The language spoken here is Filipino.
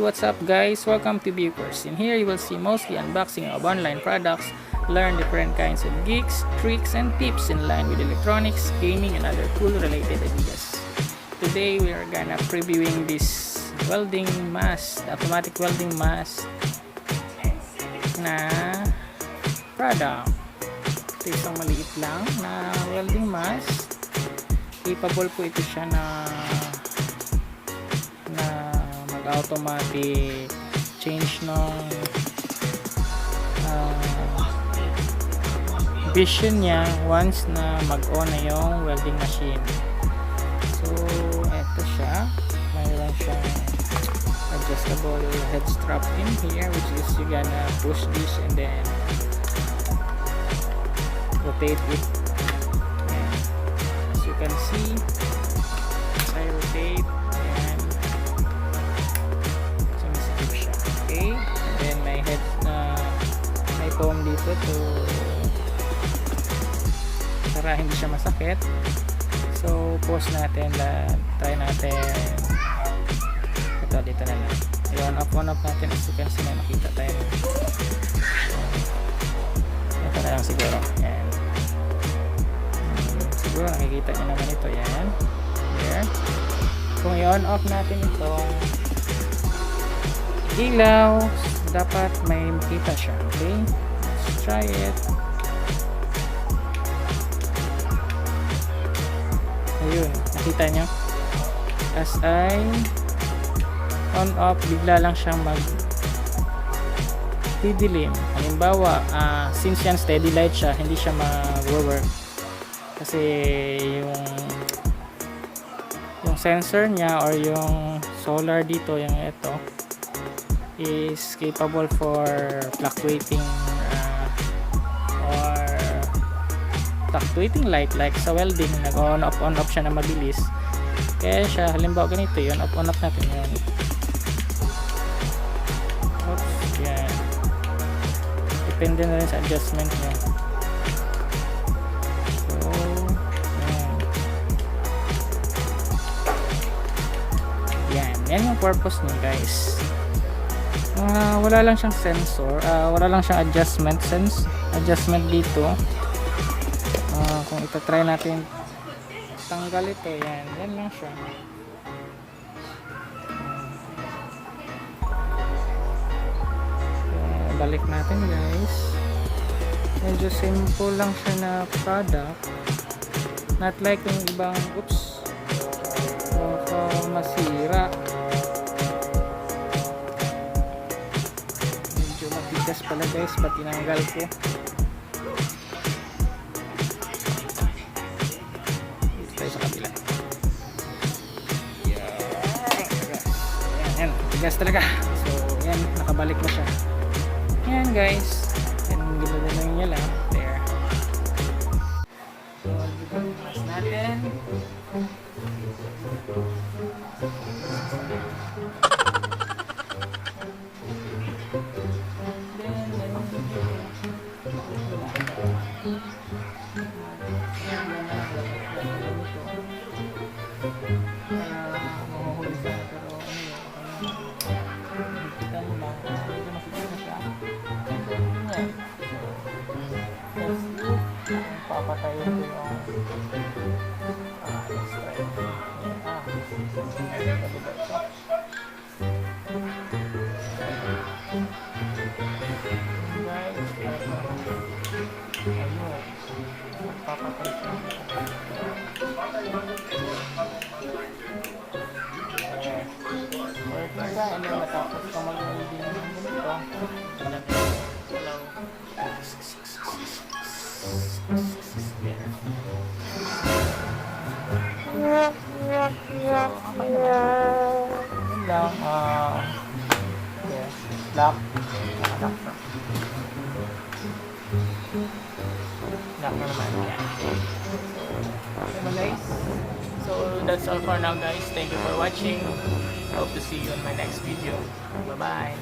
what's up guys? Welcome to Viewers. In here you will see mostly unboxing of online products, learn different kinds of geeks, tricks, and tips in line with electronics, gaming, and other cool related ideas. Today we are gonna previewing this welding mask, automatic welding mask na product. Ito isang maliit lang na welding mask. Capable po ito siya na automatic change ng vision niya once na mag-on na yung welding machine. So eto siya, mayroon siyang adjustable head strap in here, which is you gonna push this and then rotate it. And as you can see, as I rotate, may foam dito to para hindi siya masakit. So pause natin, try natin ito dito na lang. Ayun, on off natin. As you can see, may makita tayo. Ito na lang siguro. Yan. Siguro nakikita nyo naman ito. Yan. Here. Kung i-on off natin itong ilaw, dapat may makita siya. Okay, let's try it. Ayun, nakita nyo, as I on off, bigla lang siyang didilim. Halimbawa, since yan steady light siya, hindi siya mag-work kasi yung sensor niya or yung solar dito, yung ito is capable for fluctuating or fluctuating light like sa welding, nag-on off siya na mabilis. Kaya siya, halimbawa ganito yun, on off natin yun. Oops, yan. Depende na rin sa adjustment niya. So yan yung purpose niya guys. Wala lang siyang sensor, wala lang siyang adjustment dito. Kung ito-try natin tanggal ito, yan lang siya. Balik natin guys. Medyo simple lang siya na product, not like yung ibang masira. Matigas pala guys, ba't tinanggal ko? Dito tayo sa kabila. Yan, matigas talaga. So yan, nakabalik na siya. Yan guys, yan, ginawa niya lang. There. So mas natin. Papatayin ko yung let's try it. Papatay siya. Work na siya, and then matapos pa mag-welding ng ganito. Lock na naman yan. So that's all for now guys. Thank you for watching. Hope to see you in my next video. Bye bye.